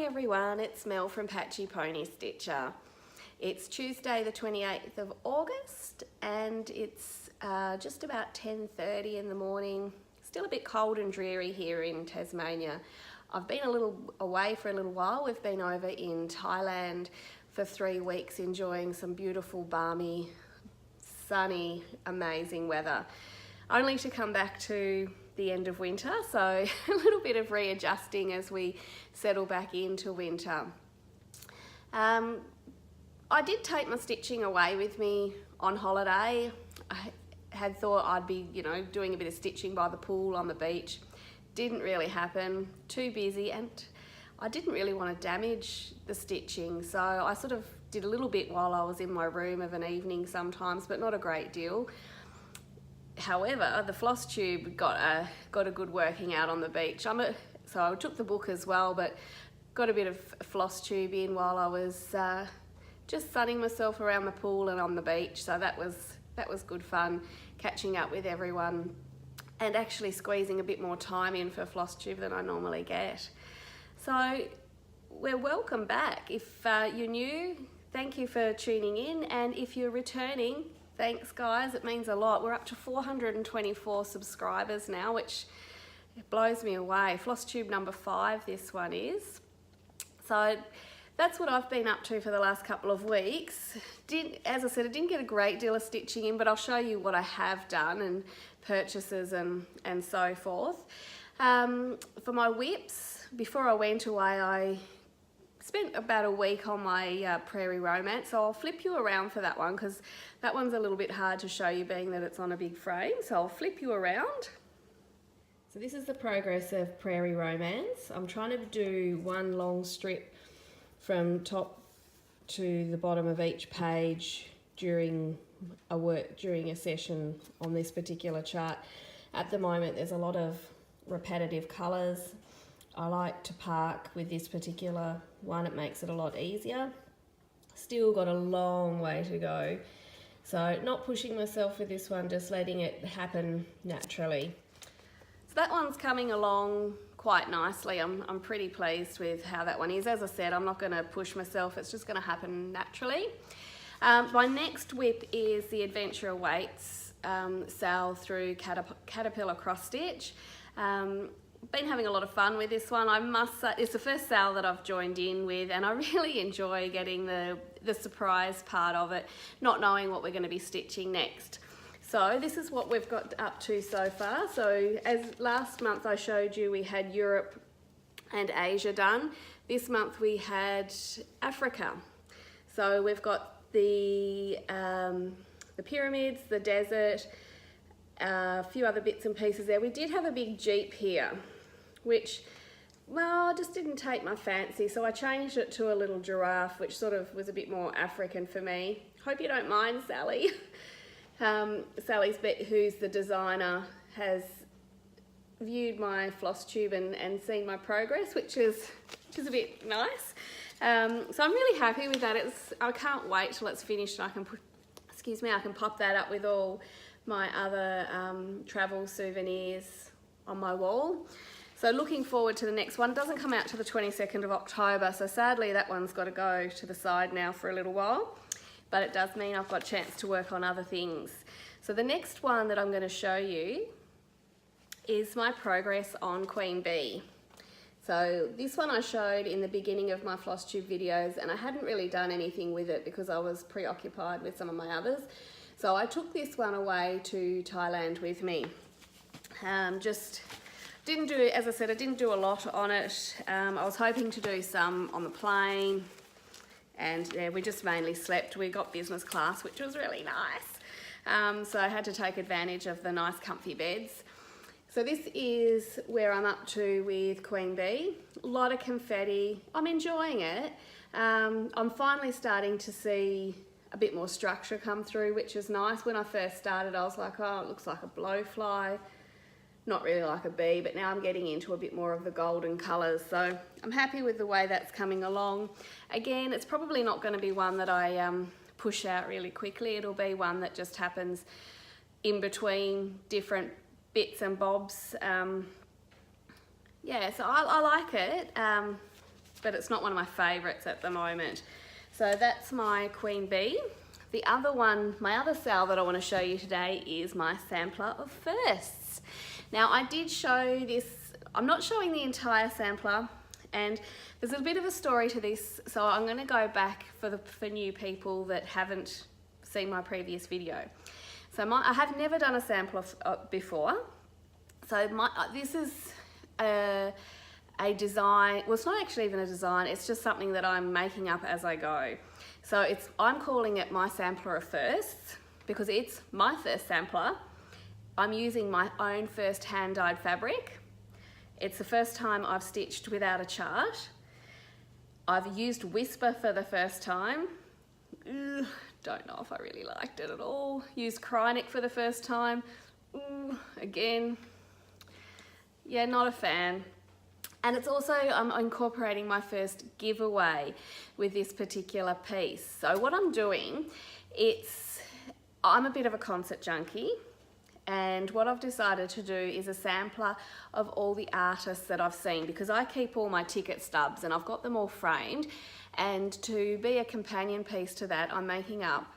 everyone, it's Mel from Patchy Pony Stitcher. It's Tuesday the 28th of August and it's just about 10:30 in the morning. Still a bit cold and dreary here in Tasmania. I've been a little away for a little while. We've been over in Thailand for 3 weeks enjoying some beautiful, balmy, sunny, amazing weather. Only to come back to the end of winter, so a little bit of readjusting as we settle back into winter. I did take my stitching away with me on holiday. I had thought I'd be, doing a bit of stitching by the pool on the beach. Didn't really happen, too busy, and I didn't really want to damage the stitching, so I sort of did a little bit while I was in my room of an evening sometimes, but not a great deal. However, the Flosstube got a good working out on the beach. So I took the book as well, but got a bit of Flosstube in while I was just sunning myself around the pool and on the beach. So that was good fun, catching up with everyone and actually squeezing a bit more time in for Flosstube than I normally get. So we're welcome back. If you're new, thank you for tuning in, and if you're returning, thanks guys, it means a lot. We're up to 424 subscribers now, which blows me away. Flosstube number 5 this one is. So that's what I've been up to for the last couple of weeks. As I said, I didn't get a great deal of stitching in, but I'll show you what I have done and purchases and so forth. For my whips, before I went away, I spent about a week on my Prairie Romance, so I'll flip you around for that one because that one's a little bit hard to show you being that it's on a big frame, so I'll flip you around. So this is the progress of Prairie Romance. I'm trying to do one long strip from top to the bottom of each page during a session on this particular chart. At the moment there's a lot of repetitive colours. I like to park with this particular one, it makes it a lot easier. Still got a long way to go, so not pushing myself with this one, just letting it happen naturally. So that one's coming along quite nicely. I'm pretty pleased with how that one is. As I said, I'm not going to push myself, it's just going to happen naturally. My next whip is the Adventure Awaits sale through Caterpillar Cross Stitch. Been having a lot of fun with this one. I must say it's the first sale that I've joined in with, and I really enjoy getting the surprise part of it, not knowing what we're going to be stitching next. So this is what we've got up to so far. So as last month I showed you, we had Europe and Asia done. This month we had Africa. So we've got the pyramids, the desert, a few other bits and pieces there. We did have a big jeep here, which, well, just didn't take my fancy, so I changed it to a little giraffe, which sort of was a bit more African for me. Hope you don't mind, Sally. Sally's who's the designer, has viewed my Flosstube and seen my progress, which is a bit nice. So I'm really happy with that. I can't wait till it's finished and I can pop that up with all my other travel souvenirs on my wall. So looking forward to the next one. It doesn't come out to the 22nd of October, so sadly that one's got to go to the side now for a little while, but it does mean I've got a chance to work on other things. So the next one that I'm going to show you is my progress on Queen Bee. So this one I showed in the beginning of my Flosstube videos, and I hadn't really done anything with it because I was preoccupied with some of my others. So I took this one away to Thailand with me. Just didn't do, as I said, I didn't do a lot on it. I was hoping to do some on the plane, and yeah, we just mainly slept. We got business class, which was really nice. So I had to take advantage of the nice comfy beds. So this is where I'm up to with Queen Bee. A lot of confetti. I'm enjoying it. I'm finally starting to see a bit more structure come through, which is nice. When I first started, I was like, oh, it looks like a blowfly, not really like a bee, but now I'm getting into a bit more of the golden colours. So I'm happy with the way that's coming along. Again, it's probably not going to be one that I push out really quickly. It'll be one that just happens in between different bits and bobs. Yeah, so I like it. but it's not one of my favourites at the moment. So that's my Queen Bee. The other one, my other sale that I want to show you today is my sampler of firsts. Now I did show this, I'm not showing the entire sampler, and there's a bit of a story to this, so I'm going to go back for new people that haven't seen my previous video. So I have never done a sampler before. So this is a design, well it's not actually even a design, it's just something that I'm making up as I go. So I'm calling it my sampler of firsts because it's my first sampler. I'm using my own first hand dyed fabric. It's the first time I've stitched without a chart. I've used Whisper for the first time. Ugh, don't know if I really liked it at all. Used Krynic for the first time. Again, yeah, not a fan. And it's also, I'm incorporating my first giveaway with this particular piece. So what I'm doing, I'm a bit of a concert junkie, and what I've decided to do is a sampler of all the artists that I've seen, because I keep all my ticket stubs and I've got them all framed, and to be a companion piece to that, I'm making up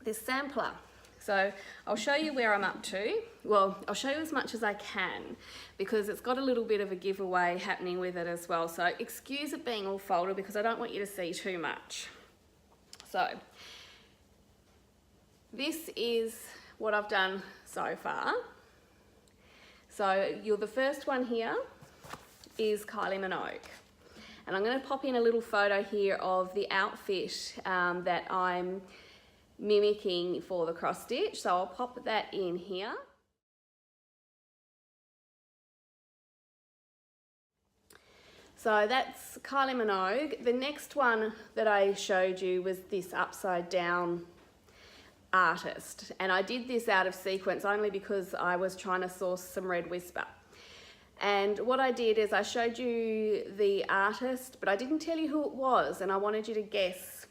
this sampler. So I'll show you where I'm up to. Well, I'll show you as much as I can because it's got a little bit of a giveaway happening with it as well. So excuse it being all folded because I don't want you to see too much. So this is what I've done so far. So the first one here is Kylie Minogue. And I'm going to pop in a little photo here of the outfit that I'm mimicking for the cross stitch, so I'll pop that in here. So that's Kylie Minogue. The next one that I showed you was this upside down artist, and I did this out of sequence only because I was trying to source some red Whisper. And what I did is I showed you the artist, but I didn't tell you who it was, and I wanted you to guess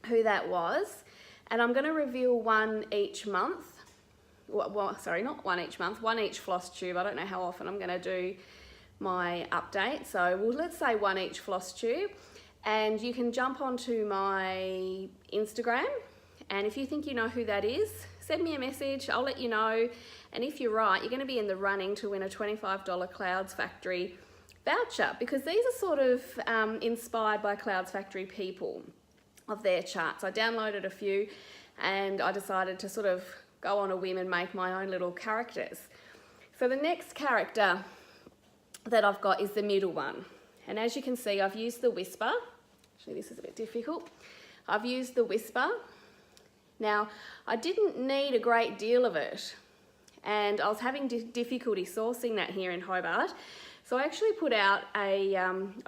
who that was. And I'm going to reveal one each month. Well, sorry, not one each month, one each Flosstube. I don't know how often I'm going to do my update. So let's say one each Flosstube. And you can jump onto my Instagram. And if you think you know who that is, send me a message. I'll let you know. And if you're right, you're going to be in the running to win a $25 Clouds Factory voucher, because these are sort of inspired by Clouds Factory people of their charts. I downloaded a few and I decided to sort of go on a whim and make my own little characters. So the next character that I've got is the middle one. And as you can see, I've used the Whisper. Actually, this is a bit difficult. I've used the Whisper. Now, I didn't need a great deal of it, and I was having difficulty sourcing that here in Hobart. So I actually put out a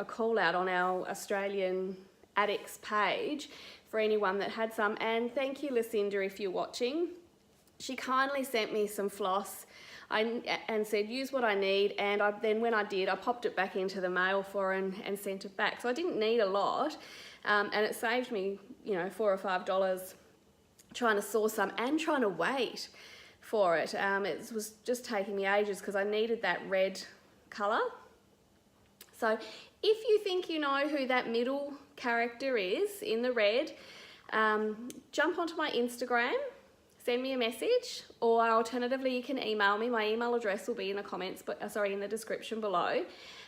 call out on our Australian Addicts page for anyone that had some, and thank you Lucinda if you're watching. She kindly sent me some floss and said use what I need, and then when I did, I popped it back into the mail for her and sent it back. So I didn't need a lot, and it saved me, you know, $4 or $5 trying to source some and trying to wait for it. It was just taking me ages because I needed that red colour. So if you think you know who that middle character is in the red, jump onto my Instagram, send me a message, or alternatively you can email me. My email address will be in the comments, in the description below,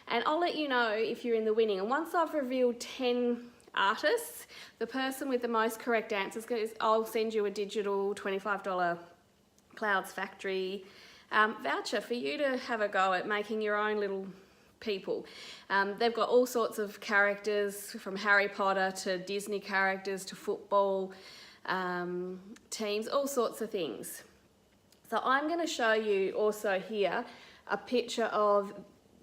and I'll let you know if you're in the winning. And once I've revealed 10 artists, the person with the most correct answers, I'll send you a digital $25 Clouds Factory voucher for you to have a go at making your own little people. They've got all sorts of characters, from Harry Potter to Disney characters to football teams, all sorts of things. So I'm going to show you also here a picture of,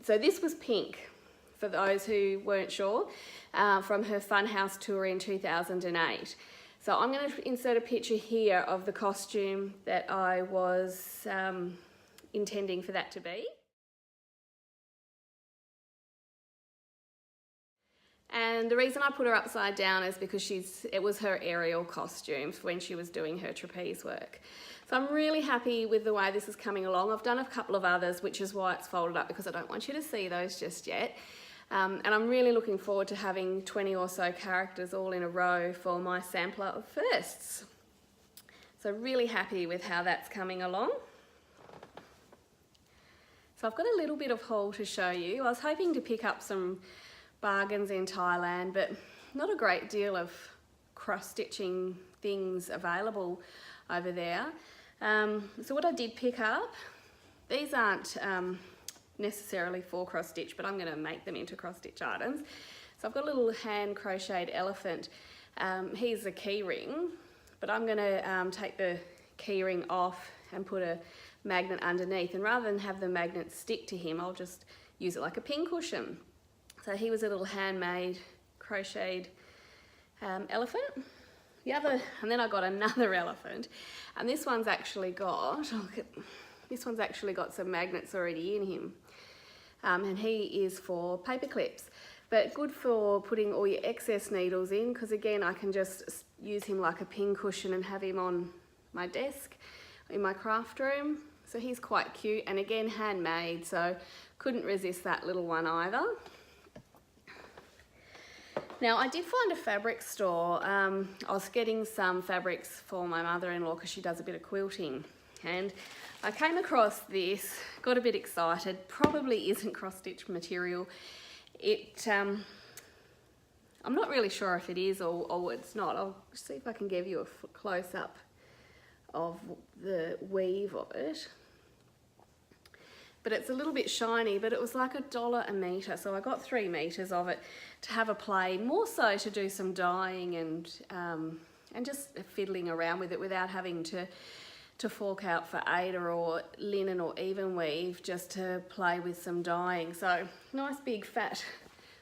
so this was Pink, for those who weren't sure, from her Funhouse tour in 2008. So I'm going to insert a picture here of the costume that I was intending for that to be. And the reason I put her upside down is because it was her aerial costume when she was doing her trapeze work. So I'm really happy with the way this is coming along. I've done a couple of others, which is why it's folded up, because I don't want you to see those just yet. And I'm really looking forward to having 20 or so characters all in a row for my sampler of firsts. So really happy with how that's coming along. So I've got a little bit of haul to show you. I was hoping to pick up some bargains in Thailand, but not a great deal of cross-stitching things available over there. So what I did pick up, these aren't necessarily for cross-stitch, but I'm going to make them into cross-stitch items. So I've got a little hand crocheted elephant. He's a key ring, but I'm going to take the key ring off and put a magnet underneath, and rather than have the magnet stick to him, I'll just use it like a pincushion. So he was a little handmade crocheted elephant. And then I got another elephant, and this one's actually got, some magnets already in him, and he is for paper clips, but good for putting all your excess needles in, because again I can just use him like a pincushion and have him on my desk in my craft room. So he's quite cute, and again handmade, so couldn't resist that little one either. Now I did find a fabric store. I was getting some fabrics for my mother-in-law because she does a bit of quilting, and I came across this, got a bit excited. Probably isn't cross-stitch material. I'm not really sure if it is or it's not. I'll see if I can give you a close-up of the weave of it. But it's a little bit shiny, but it was like $1 a metre, so I got 3 metres of it to have a play, more so to do some dyeing and just fiddling around with it without having to fork out for Ada or linen or even weave, just to play with some dyeing. So nice big fat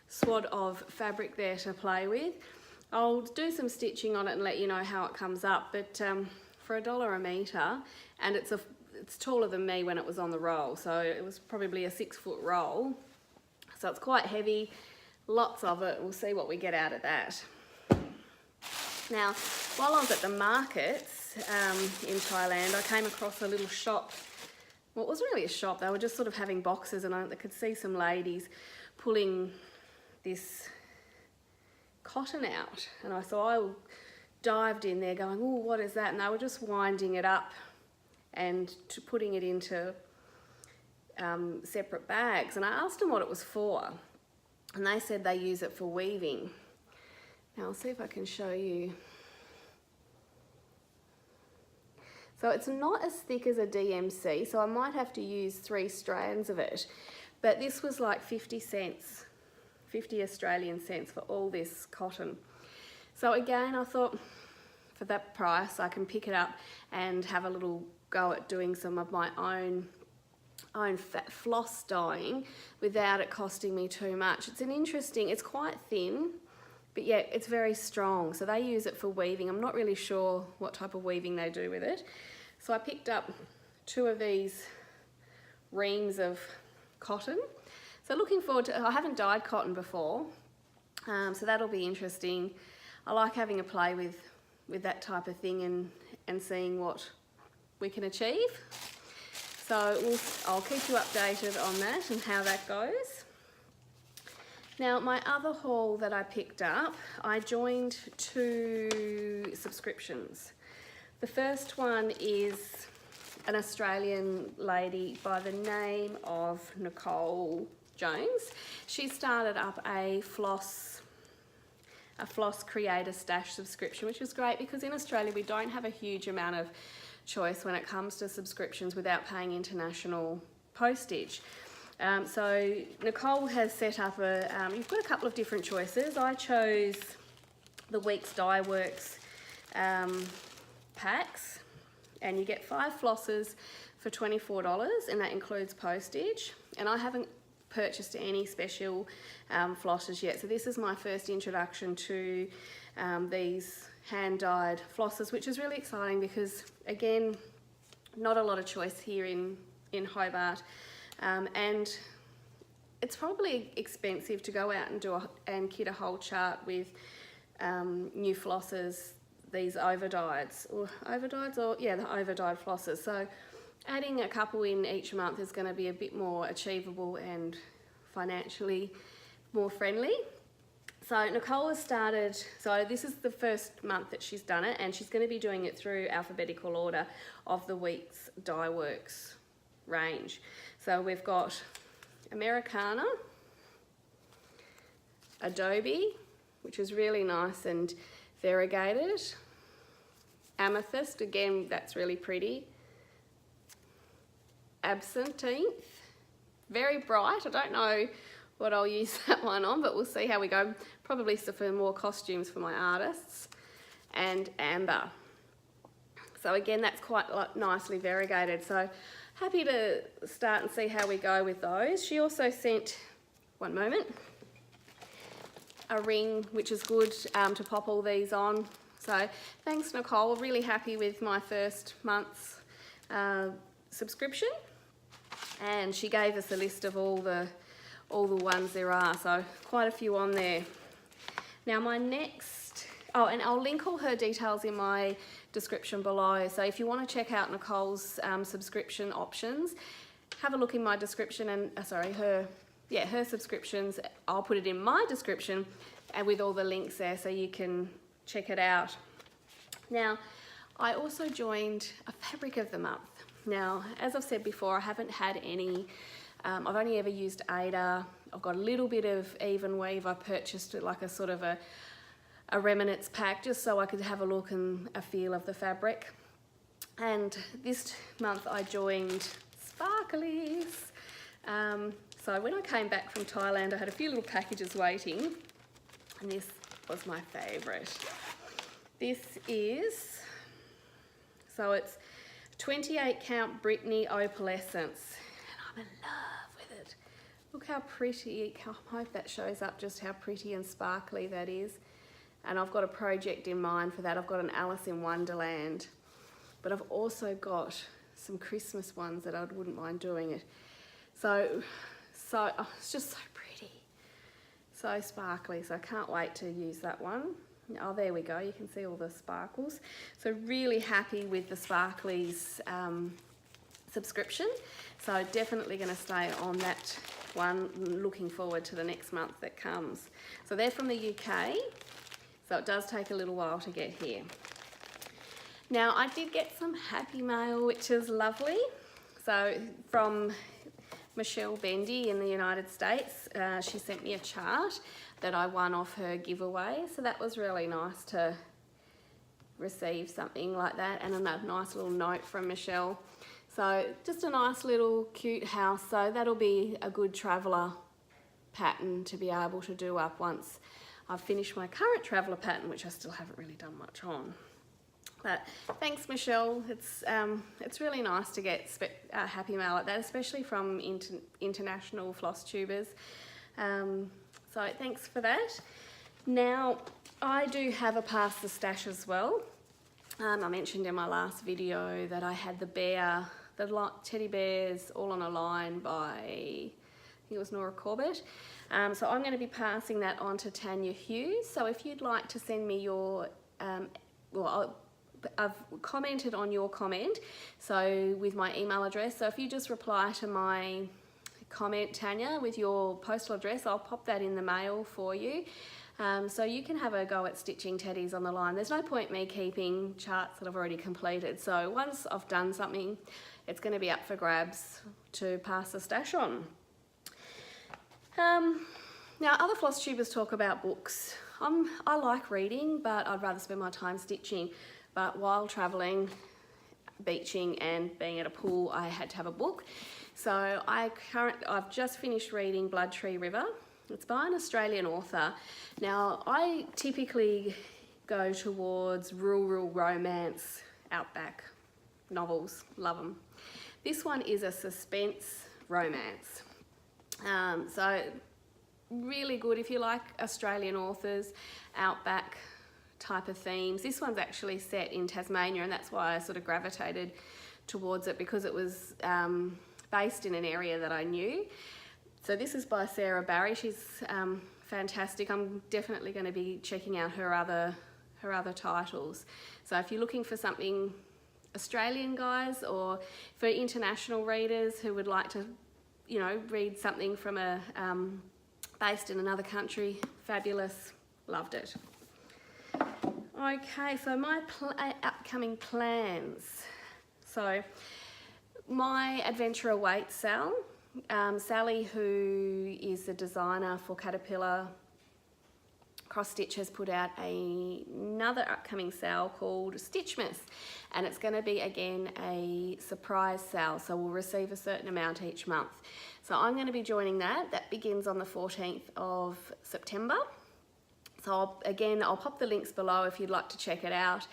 swad of fabric there to play with. I'll do some stitching on it and let you know how it comes up, but for $1 a metre, and it's taller than me when it was on the roll, so it was probably a 6-foot roll, so it's quite heavy, lots of it. We'll see what we get out of that. Now while I was at the markets in Thailand, I came across a little shop. Well, it wasn't really a shop, they were just sort of having boxes, and I could see some ladies pulling this cotton out, and so I dived in there going, oh, what is that? And they were just winding it up and putting it into separate bags, and I asked them what it was for, and they said they use it for weaving. Now I'll see if I can show you. So it's not as thick as a DMC, so I might have to use 3 strands of it, but this was like 50 cents, 50 Australian cents for all this cotton. So again, I thought for that price I can pick it up and have a little go at doing some of my own floss dyeing without it costing me too much. It's quite thin, but yeah, it's very strong. So they use it for weaving. I'm not really sure what type of weaving they do with it. So I picked up 2 of these reams of cotton. So looking forward to, I haven't dyed cotton before, so that'll be interesting. I like having a play with that type of thing and seeing what we can achieve. So I'll keep you updated on that and how that goes. Now my other haul that I picked up, I joined 2 subscriptions. The first one is an Australian lady by the name of Nicole Jones. She started up a Floss Creator Stash subscription, which is great because in Australia we don't have a huge amount of choice when it comes to subscriptions without paying international postage. So Nicole has set up you've got a couple of different choices. I chose the Week's Dye Works packs, and you get 5 flosses for $24, and that includes postage. And I haven't purchased any special flosses yet, so this is my first introduction to these hand-dyed flosses, which is really exciting because again, not a lot of choice here in Hobart, and it's probably expensive to go out and kit a whole chart with new flosses, these the overdyed flosses. So adding a couple in each month is going to be a bit more achievable and financially more friendly. So Nicole has started, so this is the first month that she's done it, and she's going to be doing it through alphabetical order of the Weeks Dye Works range. So we've got Americana, Adobe, which is really nice and variegated, Amethyst, again, that's really pretty, Absinthe, very bright. I don't know what I'll use that one on, but we'll see how we go. Probably for more costumes for my artists. And Amber. So again, that's quite nicely variegated. So happy to start and see how we go with those. She also sent, one moment, a ring, which is good to pop all these on. So thanks, Nicole. Really happy with my first month's subscription. And she gave us a list of all the ones there are, so quite a few on there. Now my next, oh, and I'll link all her details in my description below. So if you want to check out Nicole's subscription options, have a look in my description and, her subscriptions. I'll put it in my description and with all the links there so you can check it out. Now, I also joined a fabric of the month. Now, as I've said before, I haven't had any, I've only ever used Ada. I've got a little bit of Even Weave. I purchased it like a sort of a remnants pack just so I could have a look and a feel of the fabric. And this month I joined Sparklies. So when I came back from Thailand, I had a few little packages waiting, and this was my favourite. This is, so it's 28 count Brittany Opalescence, and I'm in love with it. Look how pretty, I hope that shows up just how pretty and sparkly that is. And I've got a project in mind for that. I've got an Alice in Wonderland, but I've also got some Christmas ones that I wouldn't mind doing it. So oh, it's just so pretty, so sparkly, so I can't wait to use that one. Oh, there we go, you can see all the sparkles. So really happy with the Sparklies subscription. So definitely going to stay on that one, looking forward to the next month that comes. So they're from the UK, so it does take a little while to get here. Now I did get some happy mail, which is lovely. So from Michelle Bendy in the United States, she sent me a chart that I won off her giveaway, so that was really nice to receive something like that, and a nice little note from Michelle. So just a nice little cute house, so that'll be a good traveller pattern to be able to do up once I've finished my current traveller pattern, which I still haven't really done much on. But thanks, Michelle. It's really nice to get happy mail like that, especially from international floss tubers. So thanks for that. Now, I do have a Pass the Stash as well. I mentioned in my last video that I had the teddy bears all on a line by, I think it was Nora Corbett. So I'm going to be passing that on to Tanya Hughes. So if you'd like to send me your, I've commented on your comment, so with my email address. So if you just reply to my comment, Tanya, with your postal address, I'll pop that in the mail for you. So you can have a go at stitching teddies on the line. There's no point me keeping charts that I've already completed. So once I've done something, it's going to be up for grabs to pass the stash on. Now, other floss tubers talk about books. I like reading, but I'd rather spend my time stitching. But while travelling, beaching and being at a pool, I had to have a book. So I've just finished reading Blood Tree River. It's by an Australian author. Now, I typically go towards rural romance, outback novels, love them. This one is a suspense romance. So really good if you like Australian authors, outback type of themes. This one's actually set in Tasmania, and that's why I sort of gravitated towards it, because it was based in an area that I knew. So this is by Sarah Barry. She's fantastic. I'm definitely going to be checking out her other titles. So if you're looking for something Australian, guys, or for international readers who would like to, read something from a based in another country. Fabulous, loved it. Okay, so my upcoming plans. So my adventure awaits Sal. Sally, who is the designer for Caterpillar Cross Stitch, has put out another upcoming sale called Stitchmas, and it's going to be again a surprise sale, so we'll receive a certain amount each month. So I'm going to be joining that. That begins on the 14th of September. So I'll pop the links below if you'd like to check it out.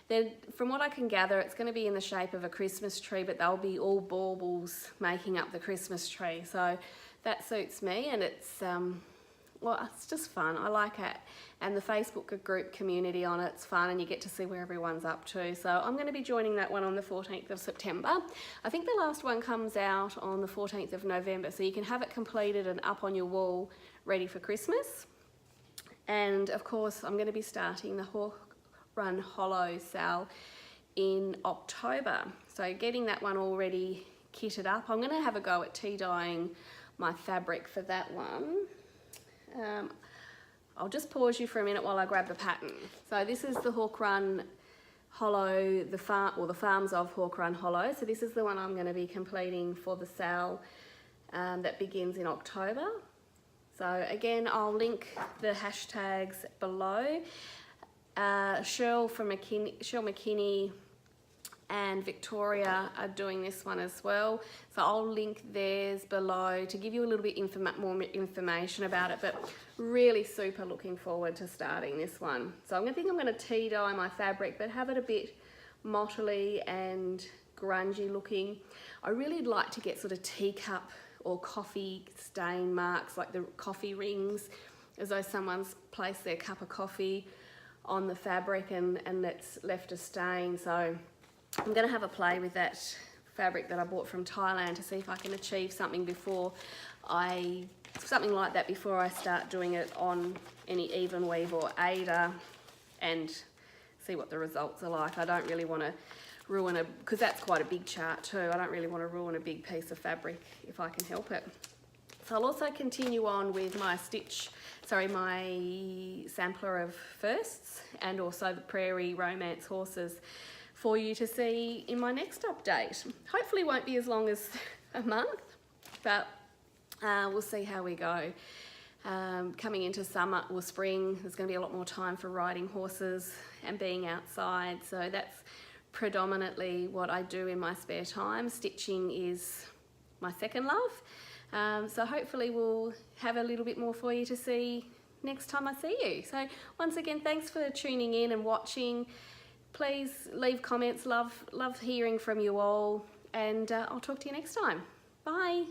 Then, from what I can gather, it's going to be in the shape of a Christmas tree, but they'll be all baubles making up the Christmas tree. So that suits me, and it's well, it's just fun. I like it, and the Facebook group community on it's fun, and you get to see where everyone's up to. So I'm going to be joining that one on the 14th of September. I think the last one comes out on the 14th of November, so you can have it completed and up on your wall, ready for Christmas. And of course, I'm going to be starting the Hawk Run Hollow sale in October. So getting that one already kitted up. I'm going to have a go at tea dyeing my fabric for that one. I'll just pause you for a minute while I grab the pattern. So this is the Hawk Run Hollow, the Farms of Hawk Run Hollow. So this is the one I'm going to be completing for the sale that begins in October. So again, I'll link the hashtags below. Cheryl McKinney and Victoria are doing this one as well. So I'll link theirs below to give you a little bit more information about it, but really super looking forward to starting this one. So I'm going to tea dye my fabric, but have it a bit mottly and grungy looking. I really like to get sort of teacup or coffee stain marks, like the coffee rings, as though someone's placed their cup of coffee on the fabric and it's left a stain. So I'm going to have a play with that fabric that I bought from Thailand to see if I can achieve something like that before I start doing it on any even weave or Aida, and see what the results are like. I don't really want to ruin because that's quite a big chart too. I don't really want to ruin a big piece of fabric if I can help it. So I'll also continue on with my my sampler of firsts, and also the Prairie Romance horses for you to see in my next update. Hopefully won't be as long as a month, but we'll see how we go. Coming into summer or spring, there's going to be a lot more time for riding horses and being outside, so that's predominantly what I do in my spare time. Stitching is my second love, so hopefully we'll have a little bit more for you to see next time I see you. So once again, thanks for tuning in and watching. Please leave comments. Love hearing from you all, and I'll talk to you next time. Bye.